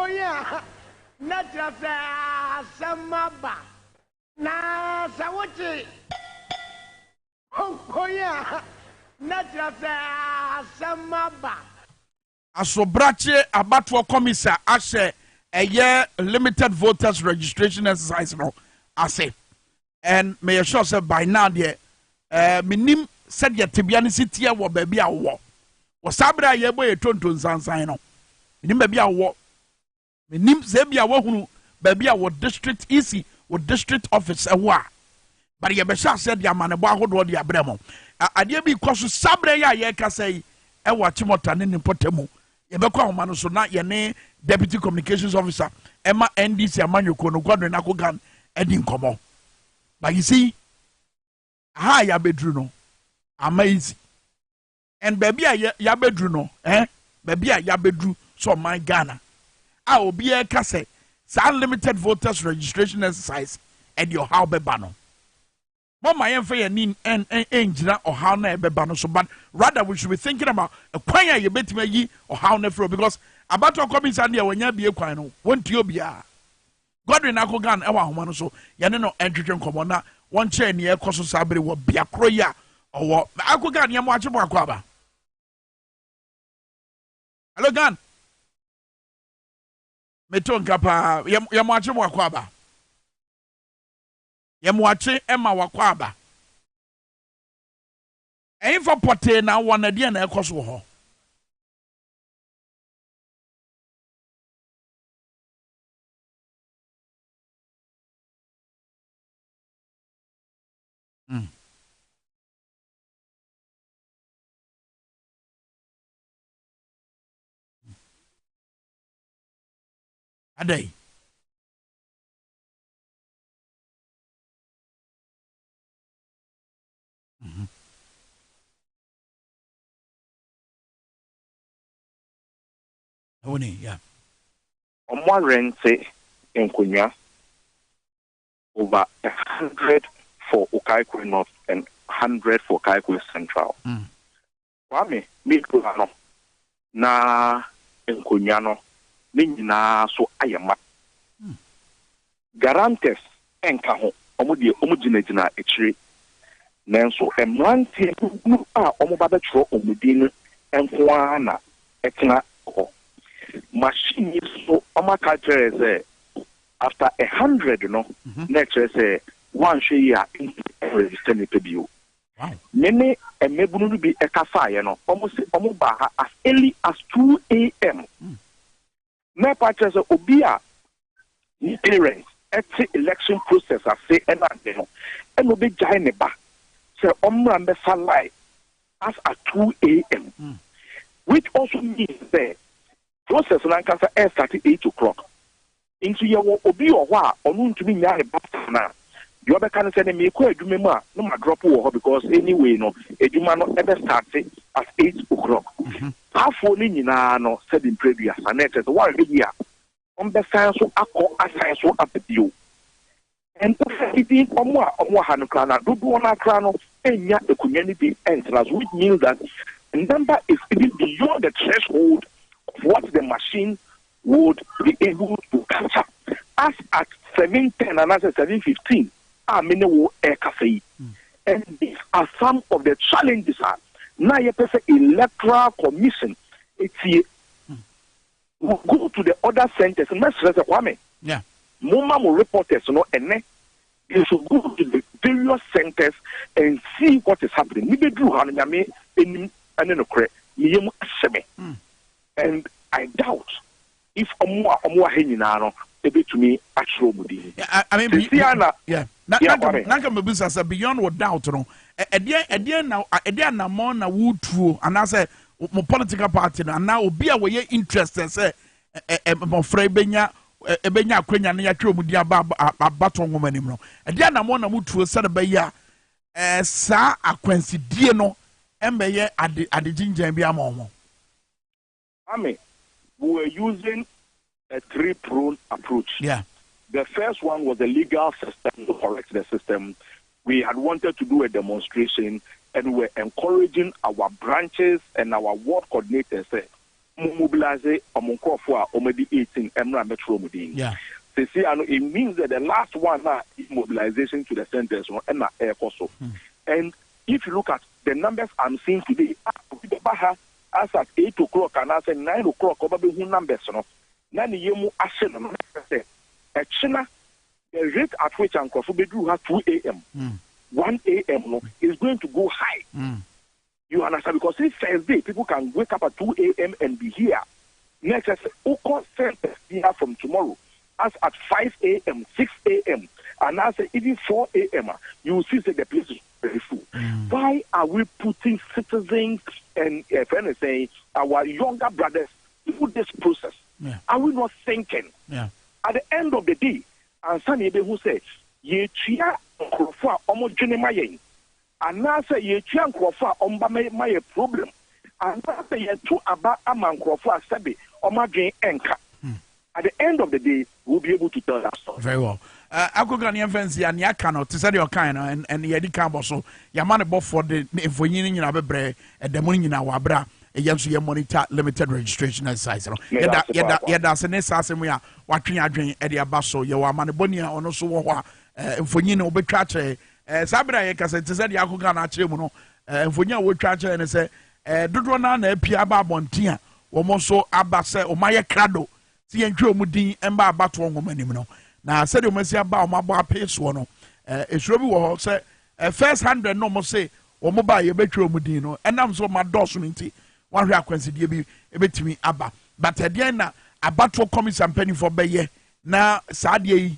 Honkoya, not just a samaba. Na Sawachi. Honkoya, not just a samaba. Asobrache abatwa komisa ashe a year limited voters registration exercise no ase. And may assure say by now there minim said ya tibiani city wa baby a wo. Wasabra ye boy Tonton Sansan no. Minim baby a wo. Minim zebia wo hunu baby a wo district easy wo district office wa. But ye be sure said ya manebo ahodo de abremo. Ade bi koso sabre ya ye ka say e wa chimota ne potemu. Ye be kwa homano so na ye ne deputy communications officer Emma NDC amanyoko no gwadre na kogan edi nkomo. But you see, ha ya bedru no, amazing. And baby ya bedru no, baby ya bedru so my Ghana. I will be a kase, unlimited voters registration exercise and your how bebano. Mama yemfe nin and engineer or how na bebano so, but rather we should be thinking about a choir you bet me or how nefro because about to come inside here when you be a choir, won't you be a Godwin Akogan, our woman so, Yanino entering common, one chair near Cosso Sabri will be a croya or what Akogan Yamacha Makwaba. Hello, Gan. Meton Kapa Yamacha Makwaba. Yamwache Emma Wakwaba. Ain't for Pote now one a dear and a Cosso. A day. Yeah. On one rente in Kunya, over 100 for Okaikwe North and 100 for Okaikwe Central. Kwame, Milkulano, na in Kunyano, Nina so ayama. Garantes enkaho, omujinejina echiri. Nanso, emrante omubada tro omudin enkwana etna ho. Machine so culture after 100 next say one year in register ni pebio. Many a mebunu be a cafe almost as early as 2 a.m. My partners obia ni parents at the election process as say and obi jaineba say omrambe salai as at 2 a.m. Which also means that process na nkasa air started 8 o'clock. Into your obi or wa on to be near a bastana. You ever can say me ko adwuma mu a no ma drop wo because anyway no adwuma no ever started at 8 o'clock. Afo ni nyina no said in previous and it is one year. On the science so akọ assign so appeal. And it is omo hanukra na dodo na kra no enya the community entrance, which means that the number is even beyond the threshold what the machine would be able to capture. As at 7:10 and as at 7:15, many will air cafe. And these are some of the challenges. Now, you electoral commission, it's will go to the other centers and let's say, yeah, Moma reporters, and you should go to the various centers and see what is happening. Maybe do Hanami and and I doubt if Omwa Henino able to me actual mudi. I mean, yeah. Naka beyond what doubt, no. A dear now more na wood true, and I say, political party, and now be away interested, say, my friend Benya, Benya Quenya, and Yatro Mudia Baton woman. A dear now more na wood true, said by ya, Sa Aquency Diano, and by ye at the ginger and be a moment. I mean, we were using a three-pronged approach. Yeah. The first one was the legal system to correct the system. We had wanted to do a demonstration and we were encouraging our branches and our ward coordinators mobilize omunkofo a omedi 18 emra metro mudin. Yeah. See, it means that the last one is mobilization to the centers and air coso. And if you look at the numbers I'm seeing today, as at 8 o'clock and as at 9 o'clock, probably who numbers, Nani Yemu Ashen, China, the rate at which Uncle Fubedu has 2 a.m., 1 a.m. is going to go high. You understand? Because if Thursday, people can wake up at 2 a.m. and be here. Next, Oko centers here from tomorrow. As at 5 a.m., 6 a.m., and as even 4 a.m., you will see that the place is very full. Why are we putting citizens and, if anything, our younger brothers through this process? Yeah. Are we not thinking? Yeah. At the end of the day, and Sunny who says, ye chia crofua homogeneous, and now say ye chia crofua my problem, and now say ye two about a man crofua sabi, omadrin enka. At the end of the day, we'll be able to tell that story. Very well. Ako Ghanaian fans and Yakano, to say your kind and Yadi Cambo, so Yamana Bob for the Infoyin in Abebre and the money in our bra, a Yansu monitor limited registration exercise. That's an assassin we are watching our drink at the Abaso, Yawamana Bonia, or no so Infoyin or Betrache, Sabra Yakas, to say Yako Ghana Chimuno, Infonia would trache and say, Dudrona, Piaba Bontia, or Moso Abase, or Maya Crado. See and Joe Mudin and Bar Batwong woman. Now, I said you must have about my bar pace one. It's really well say, first 100 no more say, or mobile, you bet you Mudino, and I'm so my dorsity. One frequency, you be a bit to me, Abba. But at the end, a battle comes and penny for Baye. Now, Sadie,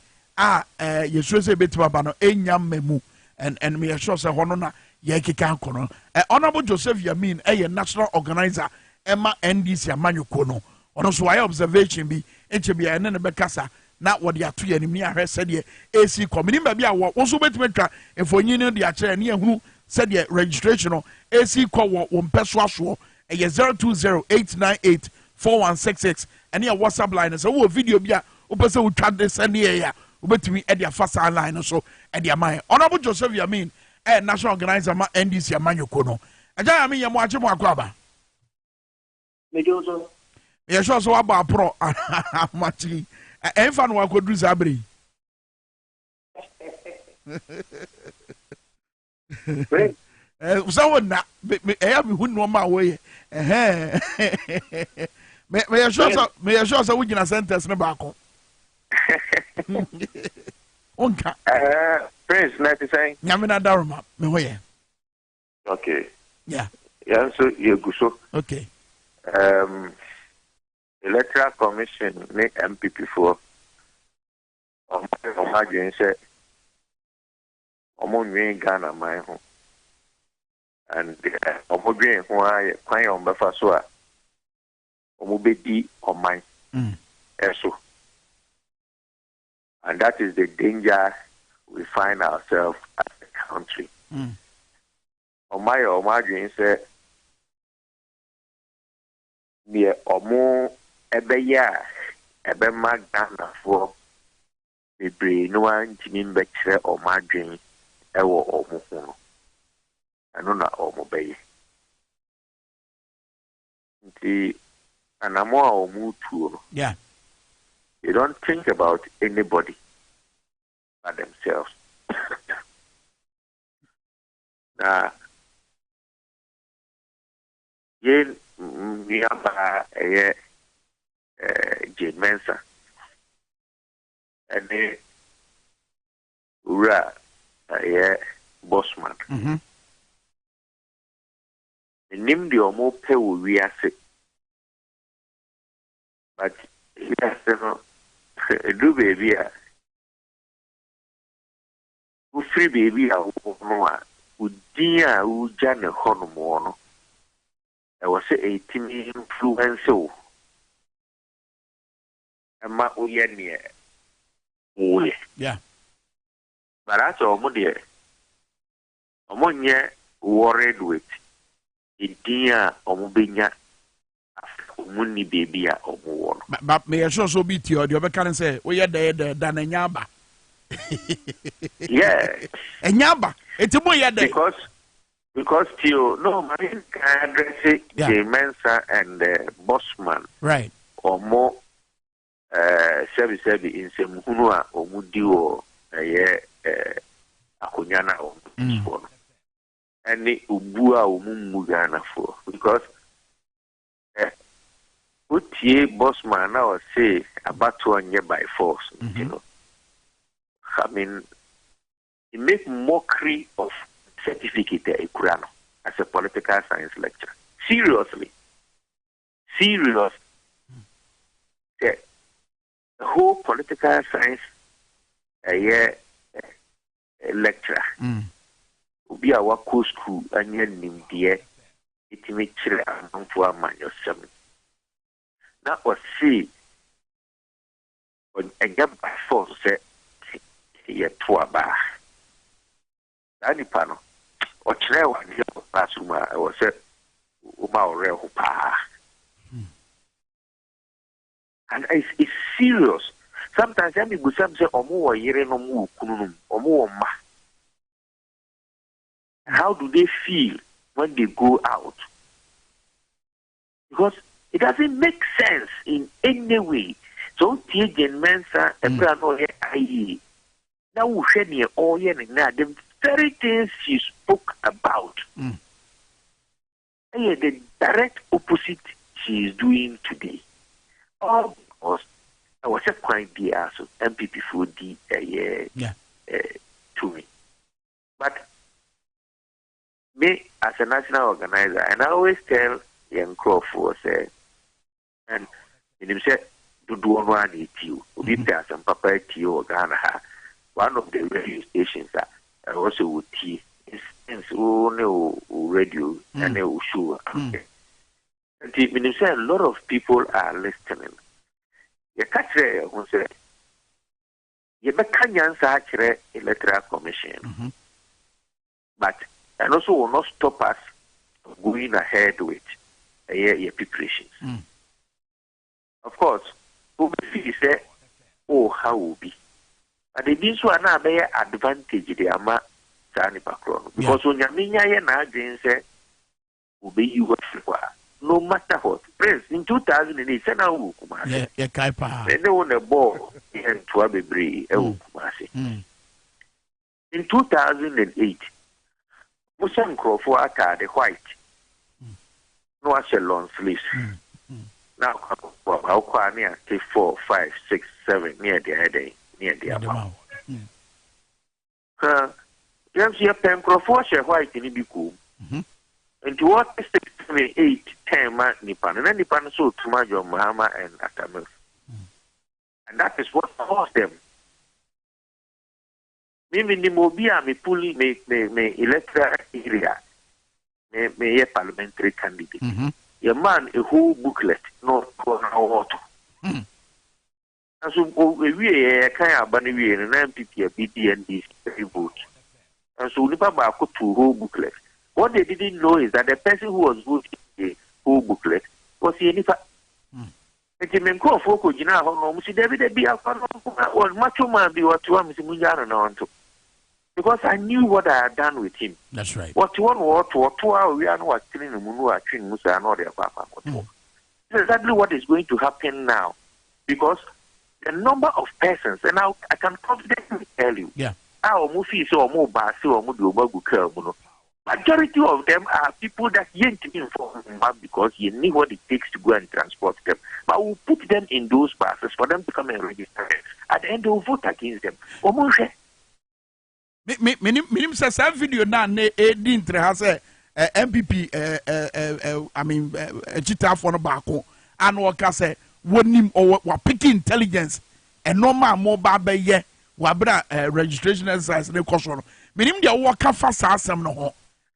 you should say bit to Abano, Enyam Memu, and me assure say, Honona, Yaki Kankono. Honorable Joseph Yamin, a national organizer, Emma NDC, Manu Kono. Ono so why observation bi HBI and the bekasa na what they are to any me ahwe said the AC committee ba bia wo so betime twa enfonyin no dia kire na ehunu said the registration no AC call wo mpeso aso e 0208984166 and your WhatsApp line so wo video bia wo pese wo twa de send here ya wo betimi e dia fast line so e dia man honorable Joseph Yamin national organizer ma NDC amanyoko no aja Yamin ye mo ache mo akwaba Mejoso yes, also about pro much. And fan what could do Zabri. So not who know my way. May I show so we can sentence no back. Prince, not to say, Yamina Daruma, me way. Okay. Yeah. Yeah, so you go so. Okay. Electoral Commission make MPP for Omagin said Omon Ghana my home and Omogin who I quite on Bafasua Omobedi on mine so and that is the danger we find ourselves as a country. Omagin said near Omo Ebeya, Ebema Ghana for the brain, no one Jimin Bectre or Margin, Ewo or Muhuno. I know not all Mobay. The Anamua or Mutu. Yeah. They don't think about anybody but themselves. Now, Yen Miaba, Jane Mensa and the Ura Bossman. The name the Omo Pew we are sick, but he has no do baby. Who free baby? Who dear who Jan Honomono. I was a team influencer. Emma Uyania. Yeah. But that's all, dear. Omonia worried with Idia Omubinia Muni baby or but may I so be to you, the other can say, we are there than a nyaba. Yeah. A nyaba. It's a boy there. Because Because still, no, I can address it, the Mensa and the Bossman. Right. Or more, service in some Hunua or Mudio, Akunyana or Spon. And the Ubua or Mumugana for. Because, what ye Bossman now say about 2 year by force, you know. I mean, he make mockery of certificate Ekurano as a political science lecturer. Seriously. Serious. The whole political science lecturer. Ubi our co school and yen dear it may chill among for a man yourself. That was see when I get by force said here to a bar. Any panel. Or chair one here Pasuma was said Uma Real Pa. And it's serious. Sometimes I mean, some say, or more year no more, or more ma. How do they feel when they go out? Because it doesn't make sense in any way. So, Tijan Mensa and Brano IE. Now, we share near all the very things she spoke about. The direct opposite she is doing today. All because I was a quite dear, so MPP for the to me. But me as a national organizer, and I always tell young Crawford, say, and him say, to do one you, we pass and papa tea or Ghana. One of the radio stations that I also would tea is radio and they will show. And he said a lot of people are listening. You catch who said, you can't answer electoral commission. But and also will not stop us going ahead with your preparations. Of course, who say, oh, how will be? But the things were not very advantage the ama Sani Pacron. Because when you mean I say, obey you what no matter what. Prince, in 2008, I know Kumasi. Yeah, Kaipa. They won a ball in Tuabebre, Kumasi. In 2008, Musan Crawford the white. No, I shall long sleeves. Now, how far near 4, 5, 6, 7 near the head, near the amount. James, your pen Crawford shall white in Ibiku. And to what 6, 8, 10 man Nipan, and then Nipan so to Major Mahama and Atamil. And that is what caused them. Maybe the Mobia may pull me electoral area, may a parliamentary candidate. Your man a whole booklet, not for water. And so we kind of bunny and MPP, BD and these votes. And so Nipa could to whole booklet. What they didn't know is that the person who was voting the whole booklet was the Nipa. And the men call for Kojina, who see David be a fan or much man be what you want Mr. Mujana to. Because I knew what I had done with him. That's right. What one word to 2 hours, we are not killing the Munu, Chin Musa, and all their papa. That's exactly what is going to happen now. Because the number of persons, and now I can confidently tell you, our movie is or more Basi or Mudu, majority of them are people that yet to be informed because you knew what it takes to go and transport them. But we'll put them in those buses for them to come and register. At the end, they will vote against them. Minim says that video now didn't has a MPP I mean chita for no bako and what say wonim or picking intelligence and normal mobile be ye wabra registration exercise ne koso minim dia work fast asem no ho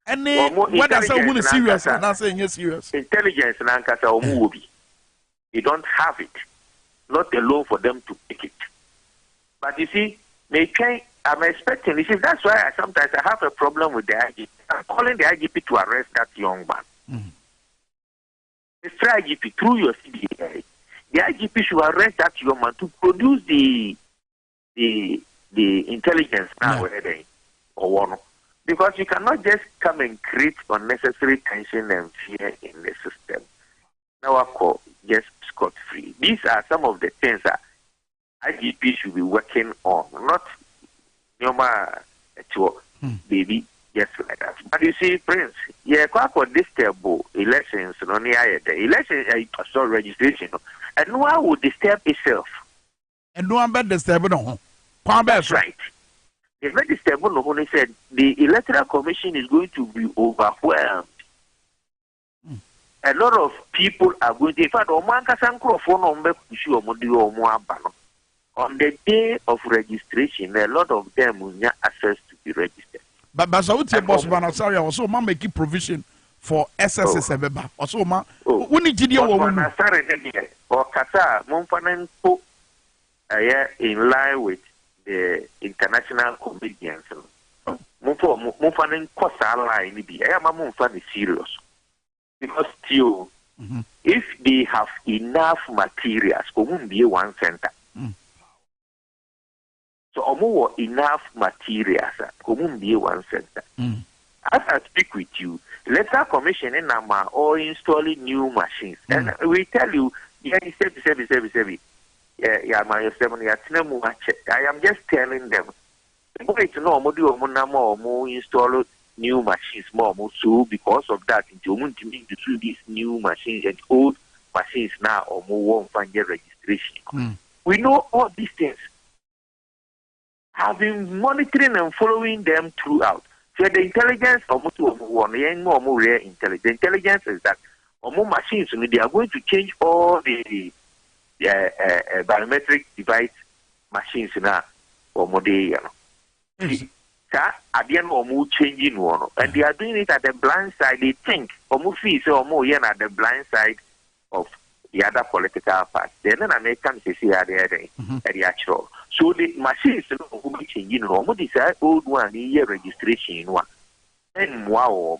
and whether say who is serious and I say serious intelligence na nkasa omu obi you don't have it, not alone for them to pick it. But you see, I'm expecting. You see, that's why sometimes I have a problem with the IGP. I'm calling the IGP to arrest that young man. Mr. IGP, through your CDA, the IGP should arrest that young man to produce the intelligence now or one. Because you cannot just come and create unnecessary tension and fear in the system. Now I call just scot-free. These are some of the things that IGP should be working on, not normal baby, just like that. But you see, Prince, quite this table elections, the election, registration, and no one will disturb itself. And no one bet disturb no. That's right. If not disturb no one said the electoral commission is going to be overwhelmed. A lot of people are going to, in fact, on the day of registration, a lot of them will not access to be registered. But so what your boss sorry, also ma make provision for SSS Ebeba. Also ma when did you or Kasa Monfanen in line with the international comedians. Monfanen Kosa line be I am Monfan is serious. Because still, if they have enough materials, won't be one center. So, more enough materials, won't be one center. As I speak with you, electoral commission in Nama or installing new machines, and we tell you, I am just telling them, it's no more install new machines more so because of that these new machines and old machines now or more won't find their registration. We know all these things. Have been monitoring and following them throughout. So the intelligence of more rare intelligence. The intelligence is that more machines they are going to change all the biometric device machines now or more at the end of changing one, and they are doing it at the blind side. They think fees or more at the blind side of the other political party. Then Americans say are the actual. So the machines will be changing. Almost this old one year registration one, and wow,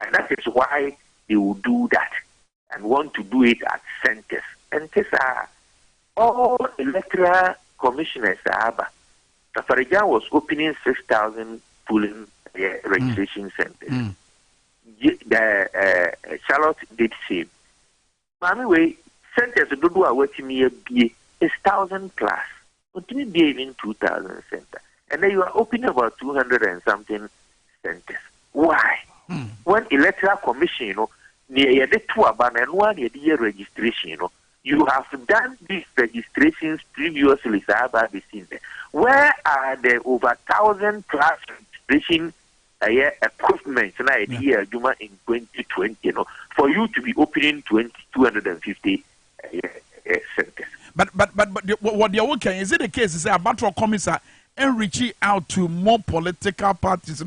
and that is why they will do that and want to do it at centers. And these are all electoral commissioners. Safarijan was opening 6,000 polling registration centers. Charlotte did same. Anyway, centers do a waiting me is 1,000 plus. Continue being in 2,000 centers, and then you are opening about 200 and something centers. Why? When electoral commission, near the two and one year registration, you have done these registrations previously. Where are the over 1,000 plus registration equipment in 2020? For you to be opening 250 centers. But what you're working is it the case? Is a battle commissar and reaching out to more political parties?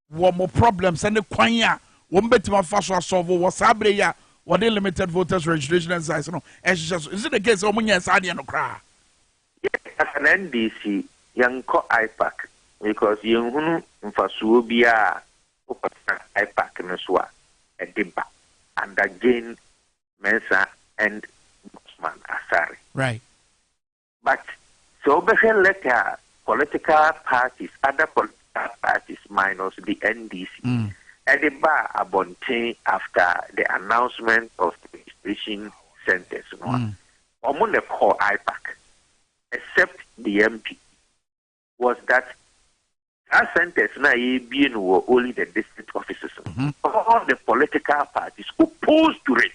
What more problems and the kwanya won't bet my first solve was Sabreya. What the limited voters registration exercise? Is it the case? Yes, I didn't cry. As an NDC, young IPAC, because young Fasubia IPAC Neswa, a Dimba, and again Mensa and Usman Asari. Right. But so letter political parties, other political parties minus the NDC. Edinburgh Abonte after the announcement of the registration centers. Among the core IPAC, except the MP, was that our centers now being were only the district officers. All the political parties opposed to it.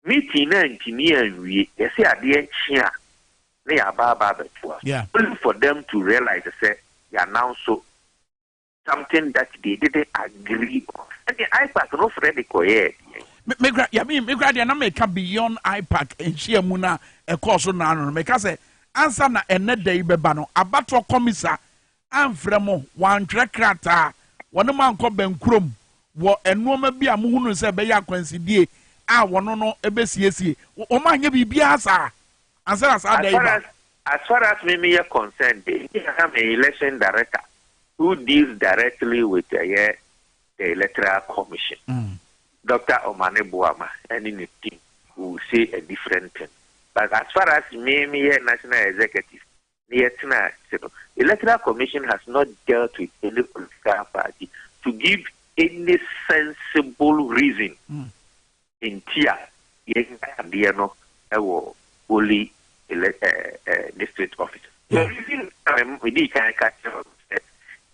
Meeting and we say idea share. They are only for them to realize that they are now so something that they didn't agree on. And the IPAC no Freddy Koye. Make beyond IPAC and Shiamuna a course on Nano. Make say answer na ene day bebano. Abatwa commissar and Fremo one trakrata one man called Ben Krum. What and no maybe a moon say Baya Quincy. I want no ebesiesi. O man ye be biasa. As far as me are concerned, they have an election director who deals directly with the electoral commission. Dr. Omane Buama and in the team will say a different thing. But as far as me national executive, Yet, Electoral Commission has not dealt with any political party to give any sensible reason in Tia, only district officer. The reason we need to catch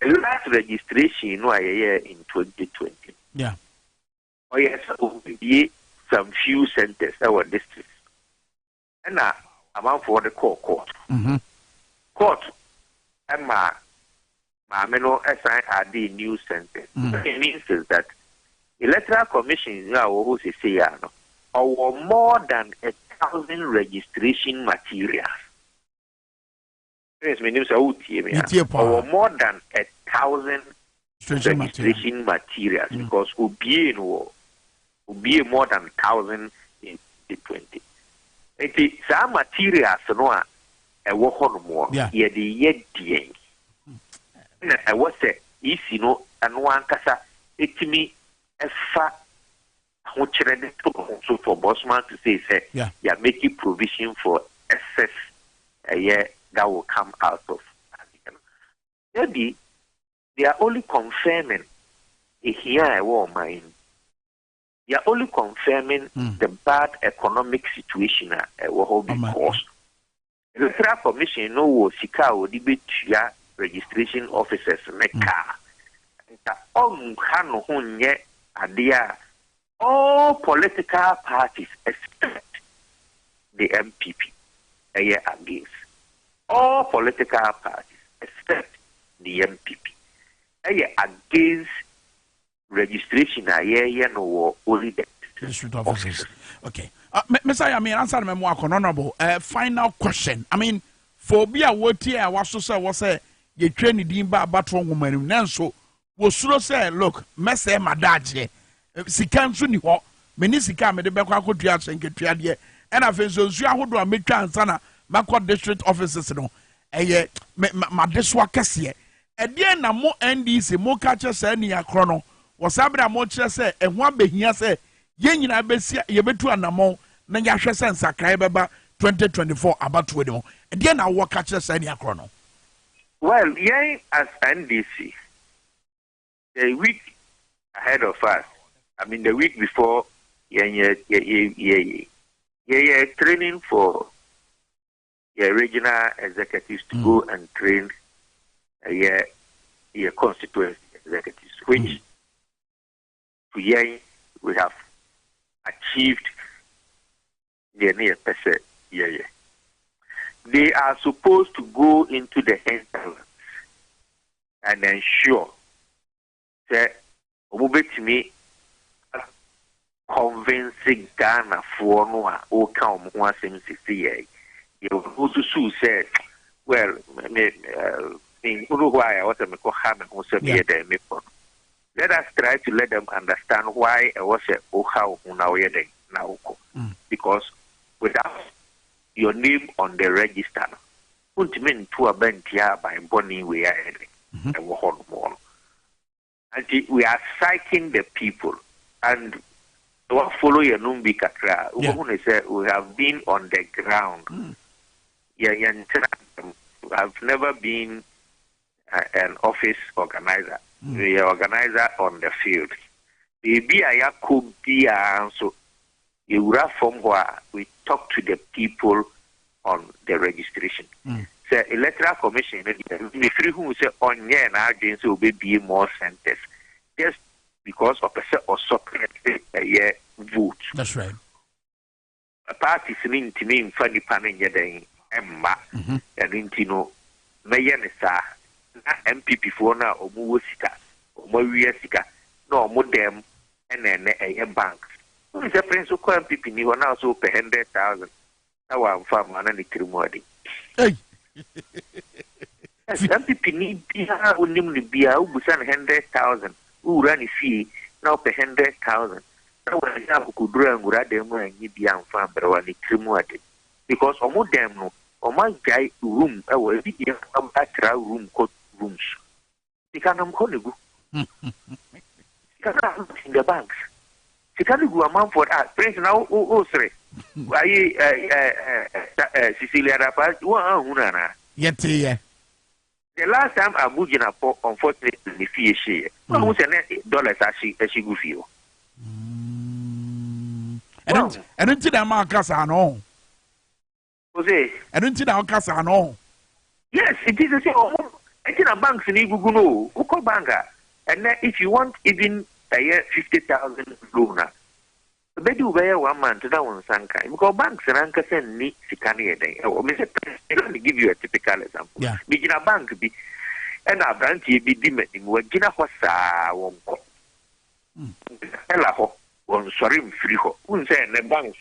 the last registration in 2020. Yeah. Oh, yes, be some few centers our districts. And now, I'm for the court. Court, and my assign are the new centers. It means is that Electoral Commission now say or more than 1,000 registration materials. Yes, or more than 1,000 registration materials because will be more than 1,000 in 2020. Some materials no a walk on more. Yeah, the yet I was say easy no and one casa it me a fat so for Bosman to say you're making provision for excess a year that will come out of maybe they are only confirming here I won't mind. They are only confirming the bad economic situation will be caused. The Electoral Commission no sika or debate registration officers car. All political parties except the MPP a year against. All political parties except the MPP a year against registration a year no only the district officers. Okay. Messiah, I mean, answer me more honorable. Final question. I mean, for be a word here, I was to say, was a ye train dimba batron woman, Nanso, was so say, look, Messe Madaje, Sikan Suni, Menisika, Medebaka could react and get triad, and I feel so, you would make Transana, Macquarie district officers, no, a ye, Madeswa Cassia. At the end, more NDC, more catchers, any a chrono, was Sabra Mocha say, and one be here say, Yen in Abesia, Yebetu and Namo, Nayasha Sansa, Kaibaba, 2024, about 20. Again, I walk at your senior chrono. Well, yen as NDC, the week ahead of us, I mean, the week before, training for regional executives to go and train constituent executives, which we have achieved the near percent. They are supposed to go into the hinterlands and ensure that me convincing Ghana for no or come 160. You also say, well, in Uruguay, I was a Mekoham who said, let us try to let them understand why I was a Oha now. Because without your name on the register, put me to a bench here by Bonnie we are and more. And we are citing the people and what follow your numbi katra. We have been on the ground. I've never been an office organizer. We are organizer on the field. Maybe I could be so you would have from where we talk to the people on the registration. So Electoral Commission, the free who say on year and agency will be more centers just because of a set or supplement a year vote. That's right. A party is to me in funny panning yet Emma and Intino Mayanisa MPP for now or Muwasika or Mowiasika no more them and then a bank. Who is the prince of MPP? You are now so per 100,000. Now I'm farm and any Trimodi. Hey, MPP need beer, who namely beer, who was 100,000, who ran a fee now per 100,000. Now I have could run with them and you be on farm, but only Trimodi. Because almost them no, or my guy room, I will be a back room called rooms. You can't call you. You cannot in the banks. You can't go amount for that. Prince now, sorry. Cecilia Rapaz, Yete. The last time I moved in a port, unfortunately, the fee share. I was $dollars actually go feel. I don't think I'm a casa no. Jose. I don't think I'm a casa no. Yes, it is the same. I think a bank in Iguguno, Uko Banga. And then if you want even a year 50,000 loan, they do wear 1 month to that one Sanka. Because banks and Anka send me Sikani a day. Or let me give you a typical example. Yeah. Begin a bank be and a branch be demanding what Gina Hossa won't go. Ella on sorry free ho. Wouldn't say in the banks,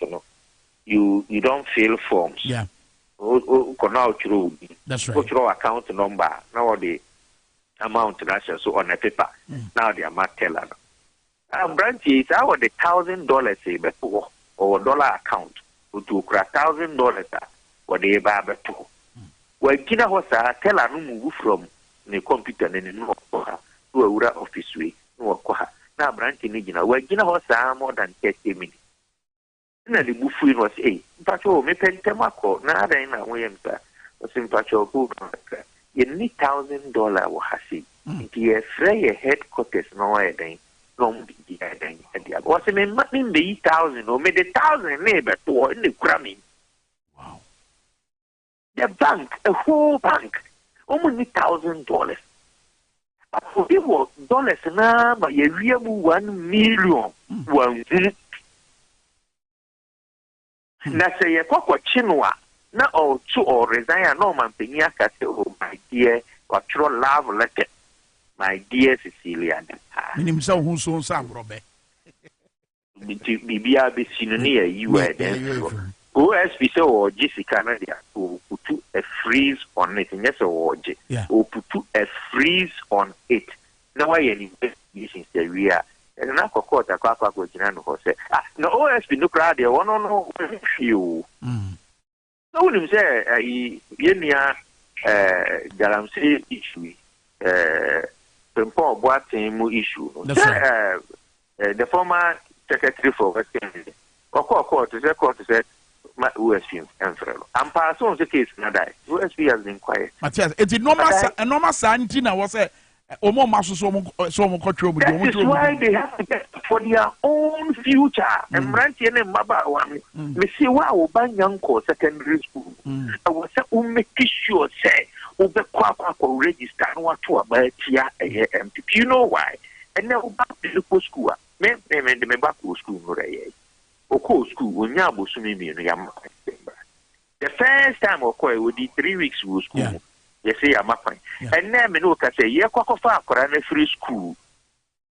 you don't fill forms. Yeah. That's right. Go account number now the amount that's so on a paper. Now the amount teller. Branches our the $1,000 say before or dollar account to $1,000 or the bar to. Well, Kina was a teller no move from the computer and no to a office way no koha. Now branch in Nigina where Kina was more than 30 minutes. Na the buffet was patrol me pentemako na ada ina wemsa was in patrol who you need $1,000 wa hasi the free headquarters no eden no the eden and was me money be 1,000 or me the 1,000 neighbor to in the cramming. Wow. The bank, a whole bank, only $1,000. But for people dollars na but you real 1 million one. Na say ye kwakwa chinwa na o tu o resign no man penia ka say oh my dear or throw love letter my dear Cecilia minim so hu so sam robe bibia be sinuni ya you then OSP say o Jessica na dia o put a freeze on it yes o je o put a freeze on it na why any investigation say we are and na kokota kwa go jina no say no OSP no crowd there one no few so when you say yenia galamsey issue tempo boatin mu issue the former secretary for Western court said my OSP enfrelo am pass on the case na die OSP has been quiet Matthias it is normal santi na was that is why they have to get for their own future. And Ranty and Maba one, we see wow, Banyanko secondary school. I was make sure say, Ube Quapa register what to about here empty. You know why? And now back to the school. Men the back school, or school, when Yabu Sumi in Yam. The first time of course would be 3 weeks school. Yes, I'm up. And then me look at say, yeah, Quacofa for a free school.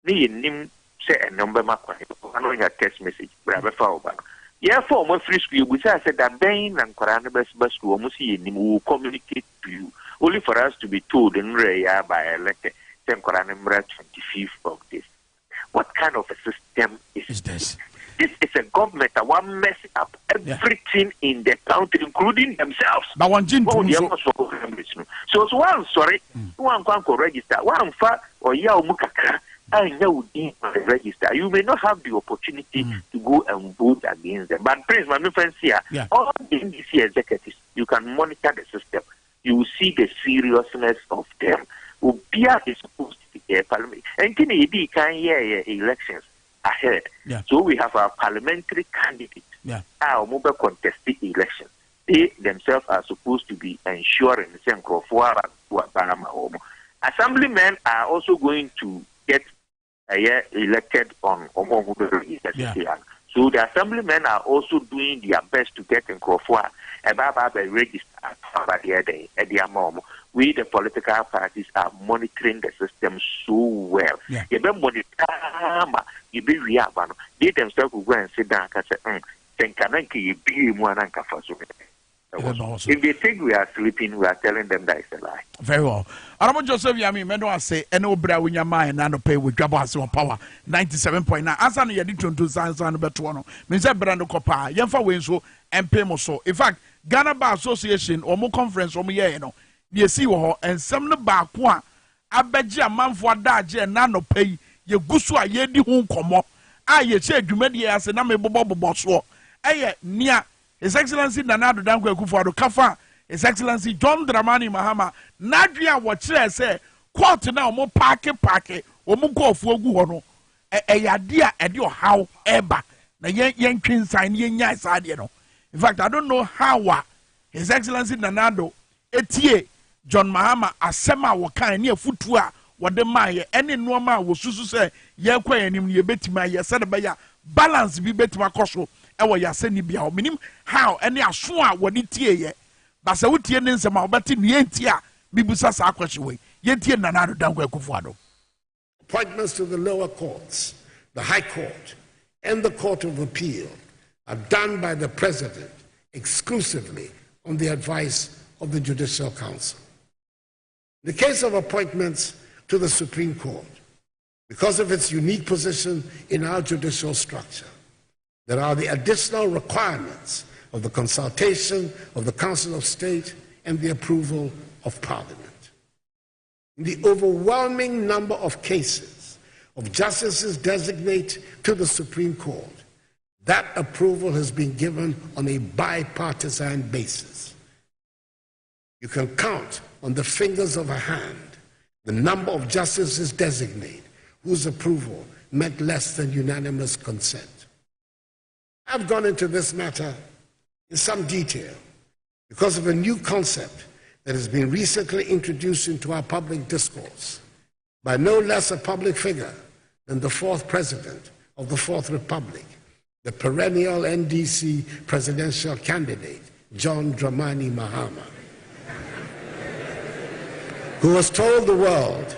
Me nim say a number macquarie. I know your text message, brother Fowler. Yeah, for my free school, which I said that Bain and Corana best school almost see will communicate to you. Only for us to be told in Raya by a letter, 10 Corana 25th of this. What kind of a system is this? This is a government that want mess up everything in the country, including themselves. But one so one sorry, one can register, one far or yaw mukaka, and you register. You may not have the opportunity to go and vote against them. But Prince, my friends here, all the NDC executives, you can monitor the system. You will see the seriousness of them. Ubia is supposed to be a parliament. And can hear elections ahead. So we have our parliamentary candidates. Our mobile contested election. They themselves are supposed to be ensuring the same assemblymen are also going to get elected on so the assemblymen are also doing their best to get in Crawford about the register at the mom. We the political parties are monitoring the system so well. You be monitor, you be reabano. They themselves will go and sit down and say, if they think we are sleeping, we are telling them that it's a lie. Very well. Aramo Joseph Yami, Mendo say, Eno Bra Winyama and Nano pay with Dwabo Ase on power 97.9. Asa no yedi Tonton Sansan beto no. Mense brando kopa. Yemfa we so MP mo so. In fact, Ghana Bar Association or mo conference or mo ye no. Ye si wo ho ensem no ba ko a abeje amanfo adaje na no pay ye gusu a ye di ho nkomo. A ye che adwumadi ase na me bobo so. Eye nia His Excellency Nana Addo Dankwa Akufo-Addo kafa His Excellency John Dramani Mahama Nadria wɔkyerɛ sɛ court na ɔmo paake ɔmo kɔɔfoɔ gu hɔ no ɛyɛ adeɛ ɔhaw ɛba na yɛn twinsan yɛn nya saa adeɛ no. In fact, I don't know how His Excellency Nanado etie John Mahama asema wɔkan ne afutu a wɔde maaye ɛne nneɛma a wɔsusu sɛ yɛkɔ yɛn nim ne yɛbɛtumi ayɛ sɛ de bɛyɛ balance bi bɛtumi akɔ so ɛwɔ yɛasɛ ni bia ɔmenim how ɛne aso a wɔde tie yɛ basa wotie ne nsɛm a wɔbɛte ne yɛntie a bibusa saa akɔhye wei yɛntie Nanado Dankwa Akufo-Addo. Appointments to the lower courts, the High Court, and the Court of Appeal are done by the President exclusively on the advice of the Judicial Council. In the case of appointments to the Supreme Court, because of its unique position in our judicial structure, there are the additional requirements of the consultation of the Council of State and the approval of Parliament. In the overwhelming number of cases of justices designate to the Supreme Court, that approval has been given on a bipartisan basis. You can count on the fingers of a hand the number of justices designate whose approval meant less than unanimous consent. I've gone into this matter in some detail because of a new concept that has been recently introduced into our public discourse by no less a public figure than the fourth president of the Fourth Republic, the perennial NDC presidential candidate, John Dramani Mahama, who has told the world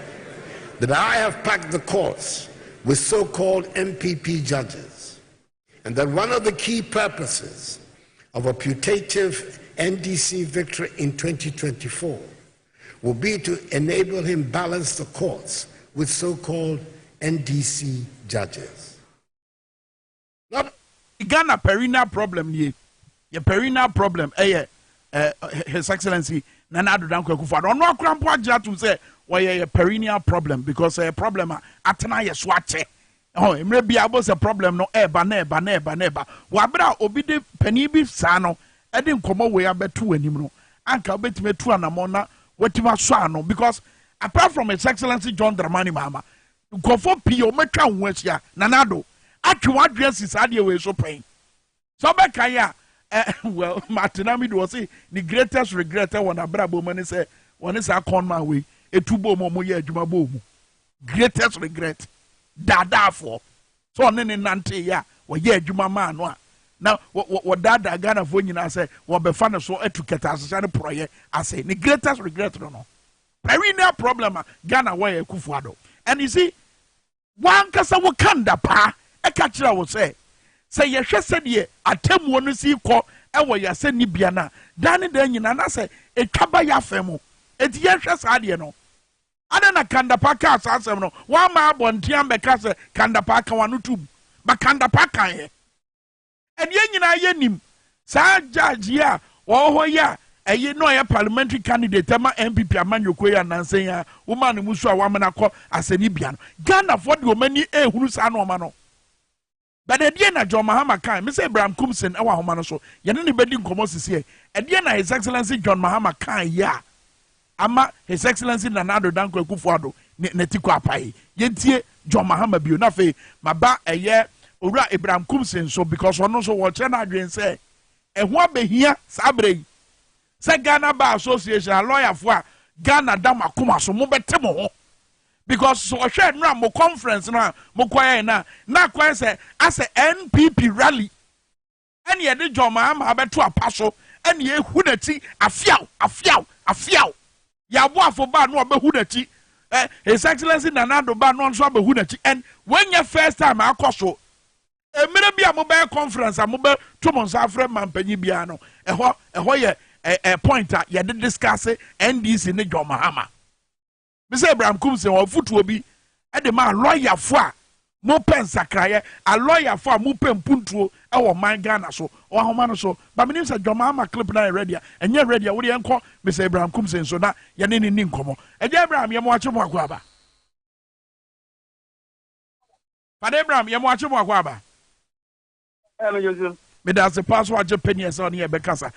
that I have packed the courts with so-called MPP judges, and that one of the key purposes of a putative NDC victory in 2024 will be to enable him balance the courts with so-called NDC judges. Not Ghana perennial problem ye. Your perennial problem His Excellency Nanado Dankwa Akufo-Addo. Ono akrampo agya to say why a perennial problem because a problem atena ye swache. Oh, emre bia bo se problem no eba na eba. Wa bra obi de pani bi sa no e de nkomo we abeto anim no. Anka obetime tu anamo na wetima so ano because apart from His Excellency John Dramani Mahama, nkofo pii o metwa ho ahia Nanado atwe wadwe sisa de we so pen. So be kan ya well, Martinami do say the greatest regret when Abrabo man say when is a con man way etubo mo ye adwuma bo mu. Greatest regret dada for so on ne nante ya wo ye adwuma man no a na wo dada Ghana fo nyina say wo be fa ne so etuketa asesa ne proye ase the greatest regret no perennial problem Ghana why Akufo-Addo. And you see one kasa wo kanda pa e ka kira wo say yehwe sɛdeɛ atemmuo no si kɔ ɛwɔ yɛsɛ ni bia na dan nyina na sɛ etwaba ya fam eti yɛhwɛ saa deɛ no ada na kandapa ka asasɛm no wa ma abɔntean bɛka sɛ kandapa ka wano tum ba kandapa kan yɛ ɛdeɛ nyina yɛ nim saa judge a wɔwɔ hɔ yɛ a ɛyɛ no yɛ parliamentary candidate ama MPP amanyɔkɔ yɛ nansen ya wo ma ne musu a wa mena kɔ asɛni bia no Ghana fo de o mani ehunu saa no ma no. But the na John Mahama kan, me say Abraham Kumsen ewa homa no so. Ye ne bedi nkomo sisi e. Na His Excellency John Mahama kan ya. Ama His Excellency Nanado Dankwa Akufo-Addo ne tiko apai. Ye tie John Mahama bio na fe maba eye owura Abraham Kumsen so because ono so wo che na adwen say e ho abehia sabre. Say Ghana Bar Association a lawyer fo a Ghana dam akoma so mo bete mo ho. Because so share no mo conference na mo kwaye na kwaye say as a NPP rally and ye de John Mahama abeto apaso and ye hu nati afiaw ya bo afoba no obehu nati His Excellency Nanado ba no nso abehu nati. And when your first time akoso emere bia mo be conference mo be to mo nsa afre mampanyi bia no eho ye a point ye de discuss NDC ne John Mahama. Mr. Abraham Kumsen or foot be at the man lawyer for mo pen sakraye a lawyer for mo pen puntuo e wo man Ghana so o ahoma so but me say John Mahama clip na ready and you ready we dey enko Mr. Abraham Kumsen so na ye ne ni nkomo e dey Abraham ye mo ache mo akwaba Father Abraham ye mo ache mo akwaba me da se pass wa je penny so na ye be kasa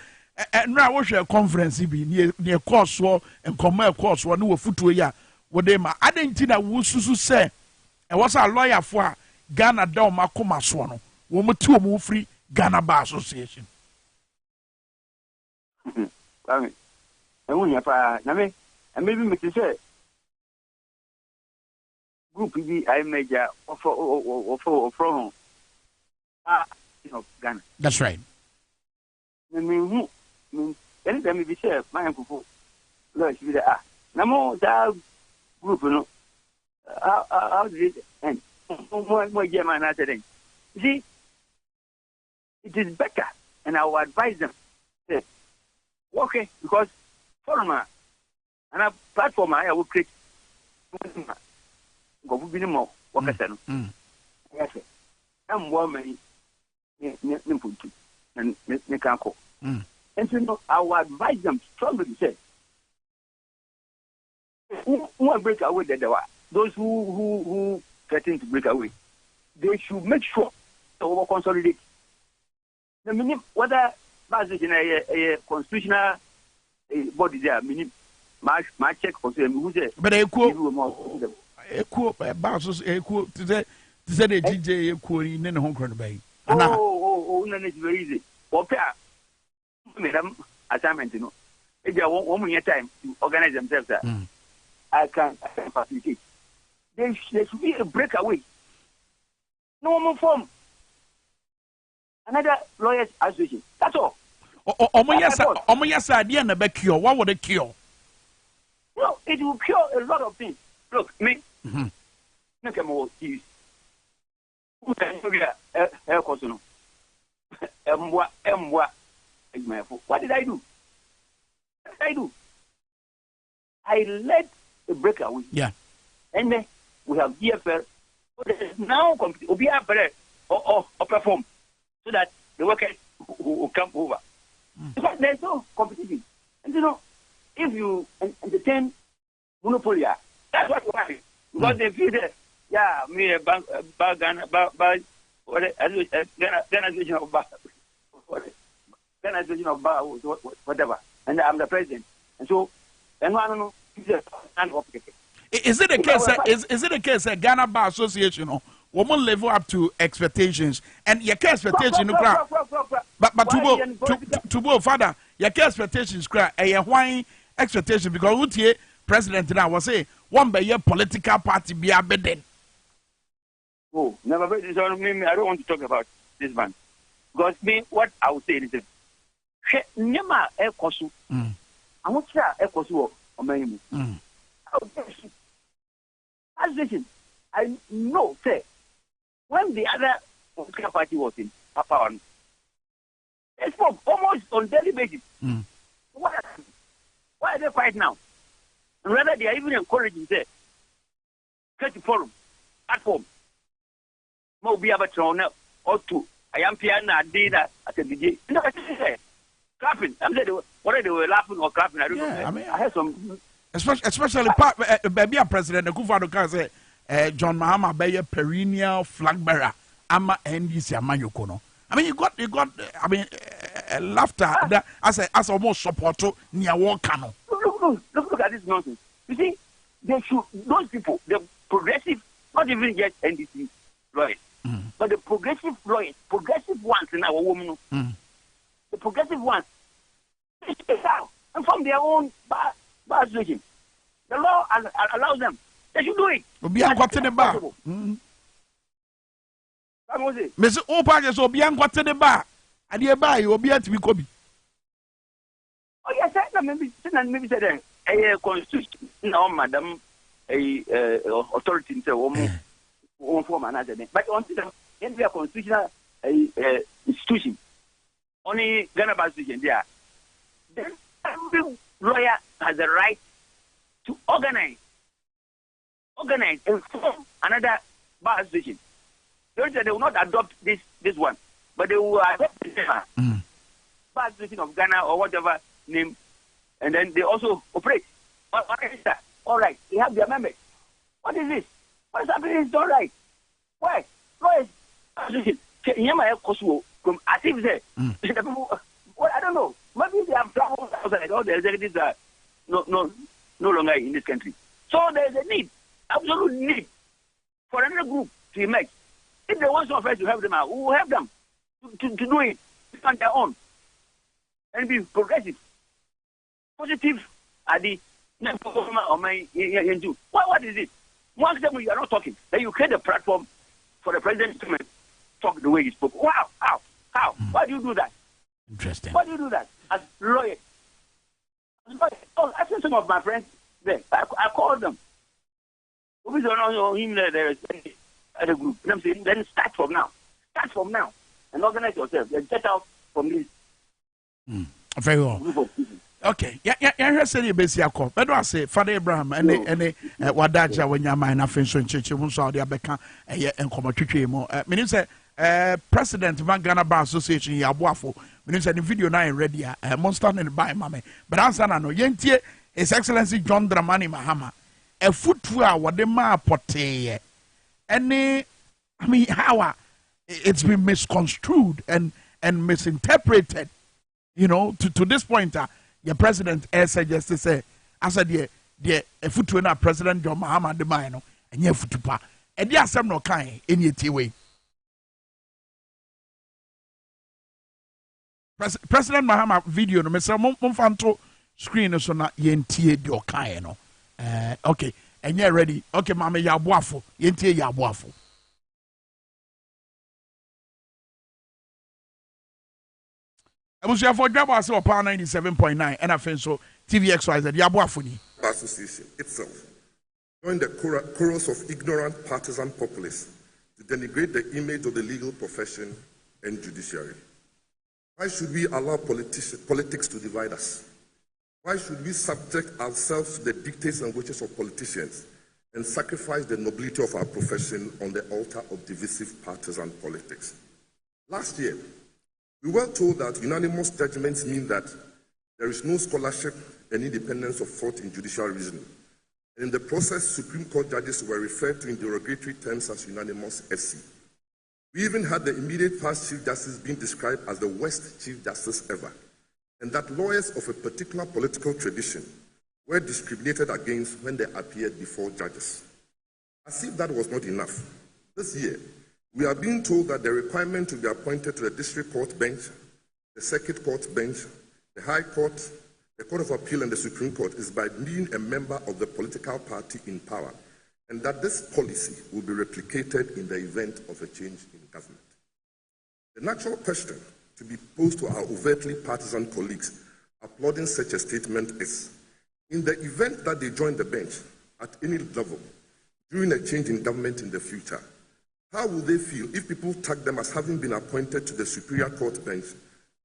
na wo hwe conference bi ne course wo nkɔmɔ course wo ne wo futuo yi a wo de ma adanti na wo susu sɛ e was a lawyer for a Ghana da o makoma so no wo mti wo mu free Ghana Bar Association. Kwame ehun ya pa na me maybe me say group bi I major from Ghana. That's right. Me anytime we say my uncle Lord be there na mo that group no how did it end more German after then. See, it is better and I will advise them say okay because foreigner and a platform I will create go be no more work no yes am woman ne put and ne can call and so I will advise them strongly say who break away those who threaten to break away they should make sure they will consolidate the minimum whether basically a constitutional body there minimum my check for them who say but basos to say the DJ equal in home crowd bay. Oh, no, it's very easy. Okay, madam, assignment, you know. If you want 1 year time to organize themselves, I can facilitate. There should be a breakaway. No more form. Another lawyers association. That's all. Yes, idea never cure. What would it cure? No, it will cure a lot of things. Look, me. Look at more use. What did I do? I led the breakaway. Yeah. And then we have DFL. Now or perform so that the workers will come over. Because there's no competition. And you know, if you entertain monopoly, that's what you want. Because they feel that, yeah, me a Ghana Association of Bar, whatever, and I'm the president. And so, and I don't know, is it a case that Ghana Bar Association woman level up to expectations and your expectation but to go father your expectations cry a wine expectation because what president now was say one by your political party be a beden. Oh, never I don't want to talk about this man because me what I would say is Nema Ekosu. I want to Ekosu or Manimu. I know say when the other political party was in power, they spoke almost on daily basis. Why are they quiet now? And rather, they are even encouraging them. Get the forum, at home. Mo be able to or two. I am piano, data at the DJ. No, I say, clapping. I'm saying, whether they were laughing or clapping, I don't know. I mean, I have some. Especially, baby, President Akufo-Addo can say, John Mahama be a perennial flag bearer. Ama NDC Amanyoko no. I mean, you got. I mean, laughter that as almost support to near one canon. Look at this nonsense. You see, they should those people, the progressive, not even just NDC lawyers, but the progressive lawyers, progressive ones in our woman, the progressive ones, they step out and from their own bar association. The law allows them. They should do it. Obian got in the bar. Mr. Opa, so Obian got in the bar. And you buy Obian to be Kobe. Oh, yes, maybe said a constitution, no, madam, a authority in the form another day. But on the constitutional institution, only Ghana Bar Association there. Then every lawyer has the right to organize and form another bar association. They will not adopt this one, but they will adopt the bar association of Ghana or whatever name, and then they also operate. All right, they have their members. What is this? What's happening is not right. Why? Lawyers association. As if they, the people, well, I don't know. Maybe all the executives are no longer in this country. So there is a need, absolute need, for another group to emerge. If they want some of us to help them out, we will help them to do it on their own and be progressive. Positive are the what is it? Once them you are not talking, then you create a platform for the president to talk the way he spoke. Wow, how? Why do you do that? Interesting. Why do you do that? As lawyer. Oh, I sent some of my friends there. I called them. We don't know him there is a group. And I'm saying, then start from now. Start from now. And organize yourself. Then get out from this. Very well. Group of people. Okay. Yeah, say the basic call. But I say Father Abraham and Wadaja when your mind of Finch and Church, Saudi Abeka, and Comatri more. Meaning, President of Ghana Bar Association, Yabuafo, meaning the video now ready, monster and buy mammy. But answer no, Yentie, His Excellency John Dramani Mahama, a footwear, what the ma pote. Any, I mean, how it's been misconstrued and misinterpreted, you know, to this point. Your president suggests to say, I said, yeah, a footwear President John Mahama de Mino, and your footpa, and yes, some no kind in your way. President Mahama video no Mr. Monfanto screen so na yentie di okae no. Okay, and you're ready. Okay, mama ya boafo. Yentie ya boafo. Abusia for Dwabo Ase opa 97.9 and I think so TVXYZ ya boafo ni. Association itself joined the chorus of ignorant partisan populists to denigrate the image of the legal profession and judiciary. Why should we allow politics to divide us? Why should we subject ourselves to the dictates and wishes of politicians and sacrifice the nobility of our profession on the altar of divisive partisan politics? Last year, we were told that unanimous judgments mean that there is no scholarship and independence of thought in judicial reasoning. And in the process, Supreme Court judges were referred to in derogatory terms as unanimous SC. We even had the immediate past Chief Justice being described as the worst Chief Justice ever, and that lawyers of a particular political tradition were discriminated against when they appeared before judges. As if that was not enough, this year, we are being told that the requirement to be appointed to the District Court bench, the Circuit Court bench, the High Court, the Court of Appeal, and the Supreme Court is by being a member of the political party in power, and that this policy will be replicated in the event of a change in government. The natural question to be posed to our overtly partisan colleagues applauding such a statement is, in the event that they join the bench at any level during a change in government in the future, how will they feel if people tag them as having been appointed to the Superior Court bench,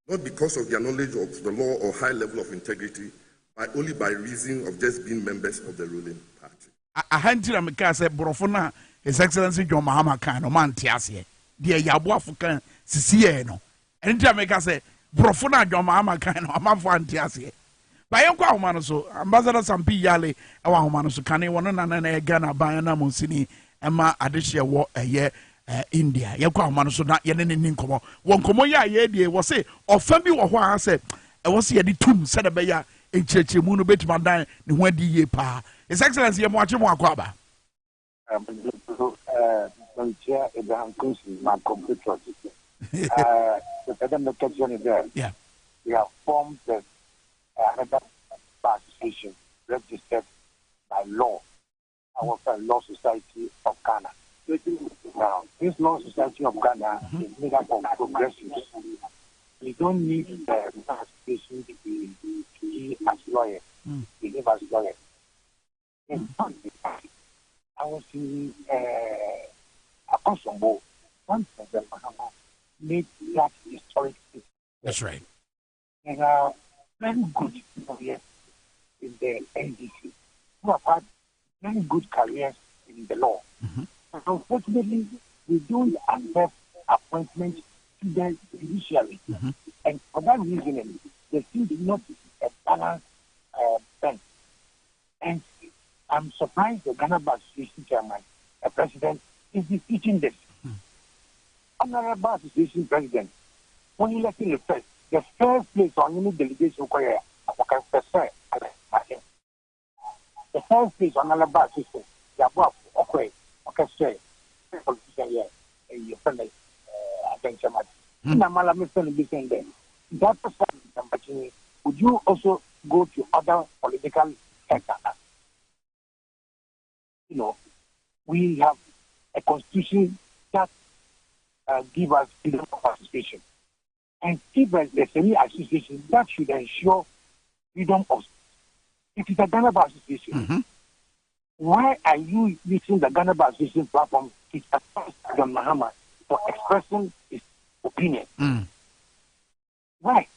not because of their knowledge of the law or high level of integrity, but only by reason of just being members of the ruling party? A hundred America said, Brofona, His Excellency John Mahama can, no man tiasie, dear Yabuafukan, Sicieno. And Jamaica said, Brofona John Mahama can, no man for Antiasie. By Uncle Humanoso, Ambassador Sampi Yale, our Humanoso Cane, one and Ghana, Bayana Monsini, Emma Adishia war a year. India, Yakwa Manoso, not Yen in Ninkomo. One Komoya, ye was say, or Fabi or what I said, I was here the tomb, said a bear in Church, Muno Betmandan, and when the ye pa. His Excellency, I'm watching Wakwaba. Chair Abraham Kunsi, my computer. The President question is there. Yeah. We have formed another association registered by law, our Law Society of Ghana. Now, this Law Society of Ghana is made up of progressives. We don't need the association to be as lawyers. We live as lawyers. In fact, I was in a Kosovo. One President Mahama made that historic thing. That's right. And very good people here in the NDC who have had very good careers in the law. Unfortunately, we don't accept appointments to the judiciary. And for that reason, there seems not a balanced bench. And I'm surprised the Ghana Bar Association chairman, the president, is teaching this. Honorable Bar Association president, when you left in the first place on any delegation, can percent. The first phase on the bar system, the above, okay, say, politician, yeah, your friend, I think so much. Namala Mr. Bison then. That person, would you also go to other political sectors? You know, we have a constitution that gives us freedom of association. And if there's any association that should ensure freedom of it is a Ghana Bar Association. Why are you using the Ghana Bar Association platform to attack John Mahama for expressing his opinion? Why?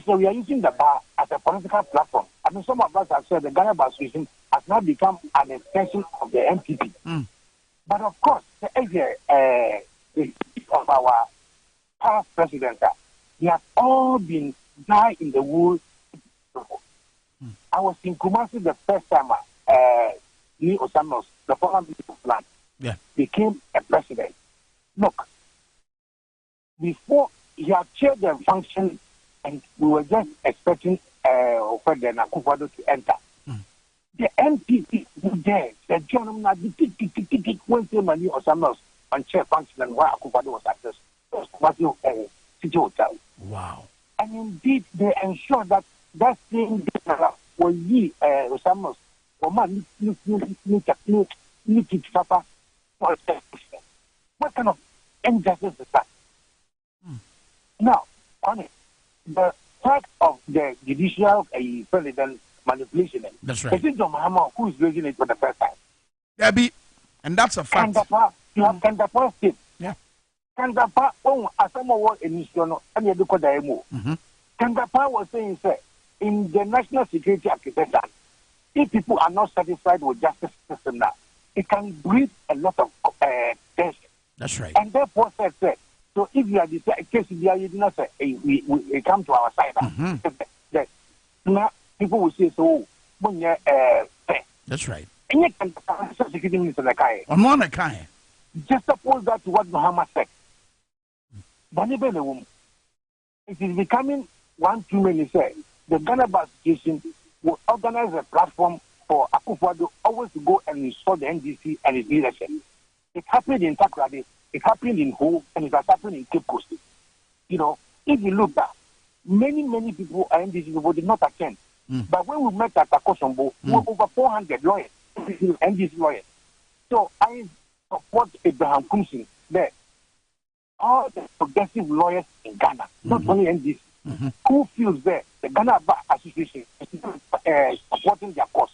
So we are using the bar as a political platform. I mean, some of us have said the Ghana Bar Association has now become an extension of the MPP. But of course, the of our past presidents, they have all been dyed in the wool. I was in Kumasi the first time Lee Osanos, the former minister of land, became a president. Look, before he had chaired the function, and we were just expecting Fred Akufo-Addo to enter. The MPP were there. The gentleman had the went to Lee Osanos on chair function, and why Akufo-Addo was at this City Hotel. Wow. And indeed, they ensured that same day when he Osanos or man what kind of injustice is that? Now, on it, the fact of the judicial president manipulation. That's right. Is it John Mahama who is raising it for the first time? Debbie, and that's a fact. You have Kandapa State. Yeah. Kandapa, Asamo initial, and you look at the MO. Kandapa was saying, sir, in the national security architecture, if people are not satisfied with justice system now, it can breed a lot of tension. That's right. And therefore, sir, so if you are the case, you not say, we come to our side. Now, people will say, so, when you're that's right. And you can security minister the Kai. I'm on a Kai. Just suppose that what Muhammad said. It is becoming one too many say. The Ghana Bar Association will organize a platform for Akufo-Addo always to go and install the NDC and its leadership. It happened in Takrady, it happened in Ho, and it has happened in Cape Coast. You know, if you look back, many people are NDC people did not attend. But when we met at Akosombo, we were over 400 lawyers, NDC lawyers. So I support Abraham Kumsin there. All the progressive lawyers in Ghana, not only NDC, who feels that the Ghana Bar Association is supporting their cause,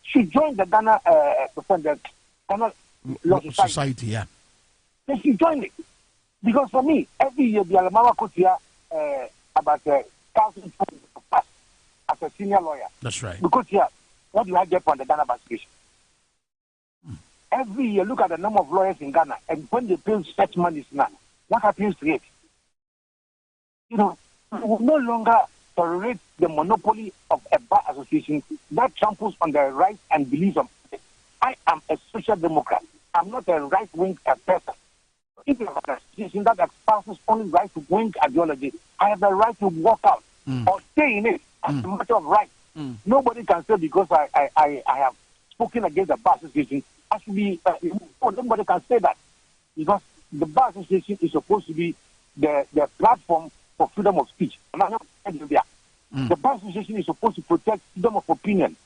should join the Ghana Law Society. Yeah. They should join it. Because for me, every year, the Alamawa could hear about 1,000 as a senior lawyer. That's right. Because here, what do I get from the Ghana Bar Association? Every year, look at the number of lawyers in Ghana, and when they pay such money now, what happens to it? You know, we will no longer tolerate the monopoly of a bar association that tramples on the rights and beliefs of people. I am a social democrat. I'm not a right-wing person. If you have an association that espouses only right-wing ideology, I have the right to walk out or stay in it as a matter of right. Nobody can say because I have spoken against the bar association, I should be, nobody can say that. Because the bar association is supposed to be the platform for freedom of speech. The bar association is supposed to protect freedom of opinion.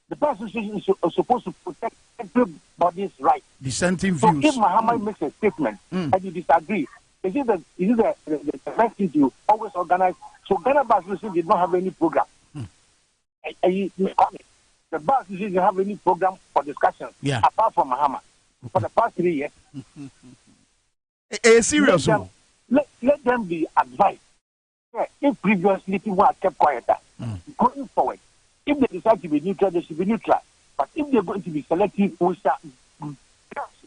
The bar association is supposed to protect everybody's right. Dissenting views. So if Muhammad makes a statement and you disagree, is it the best thing to always organize? So Ghana Bar Association did not have any program. The bar association didn't have any program for discussion apart from Muhammad for the past 3 years. Serious. Let them be advised. If previously people had kept quiet, going forward, if they decide to be neutral, they should be neutral. But if they're going to be selective, we shall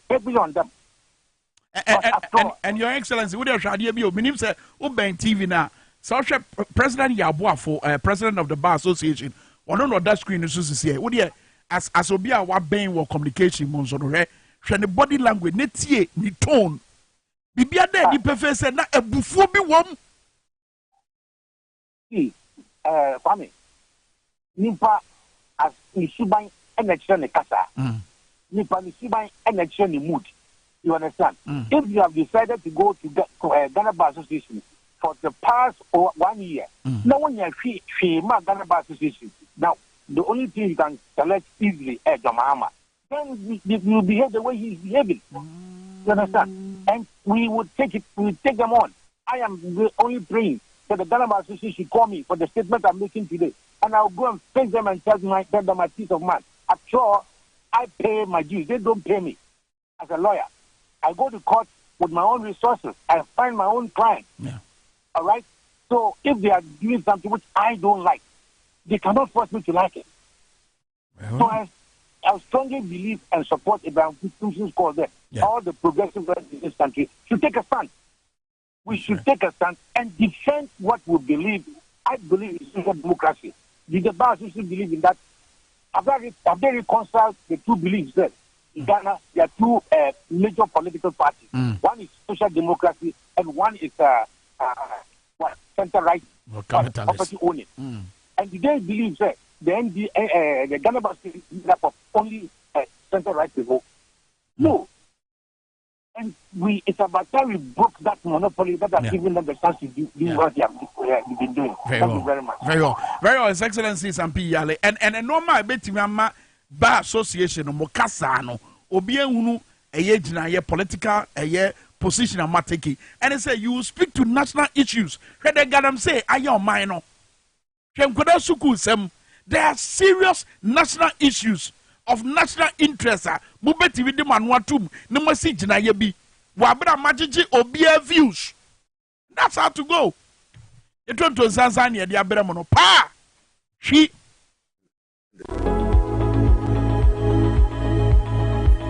get on them. And Your Excellency, what are you doing? Say, Uben TV now. So, President Yabuafo, President of the Bar Association, one on that screen is to see. What do as Obia wa ben wa communication monzo the body language, netie, ni tone. Bibia de ni prefer say na ebufuo bi wom. See, Kwame, nipa as nisuban election kasa. Nipa nisuban election mood. You understand? If you have decided to go to Ghana Bar Association for the past 1 year, no one has Ghana Bar Association. Now, the only thing you can select easily is Jamahama. Then you behave the way he's behaving. You understand? And we would take them on. I am only praying that the Ghana Bar Association should call me for the statement I'm making today. And I'll go and face them and tell them my peace of mind. I'm sure I pay my dues. They don't pay me as a lawyer. I go to court with my own resources. I find my own client. Yeah. All right? So if they are doing something which I don't like, they cannot force me to like it. Well, so I strongly believe and support Abraham Kutum's call there. Yeah. All the progressive in this country should take a stand. We should take a stand and defend what we believe. I believe in social democracy. The Bar Association believe in that. Have they reconciled the two beliefs there? In Ghana, there are two major political parties. One is social democracy and one is center right property owning. And they believe that the Ghana Bar is made up of only center right people. No. And it's about time we broke that monopoly that has given them the chance to do what they have been doing. Thank you very much. Very well. Very well, His Excellency Sampi Yale. And normal betimama Bar Association Mokasa no obi ehunu eye gina ye political eye position am taking. And they say you speak to national issues. Where they got them say aye mine no. There are serious national issues of national interest. Mubeti with the manuatum, no mercy jinayebi. Wabra majiji obia views. That's how to go. The Tonton Sansan ya diabera mono. Pa! She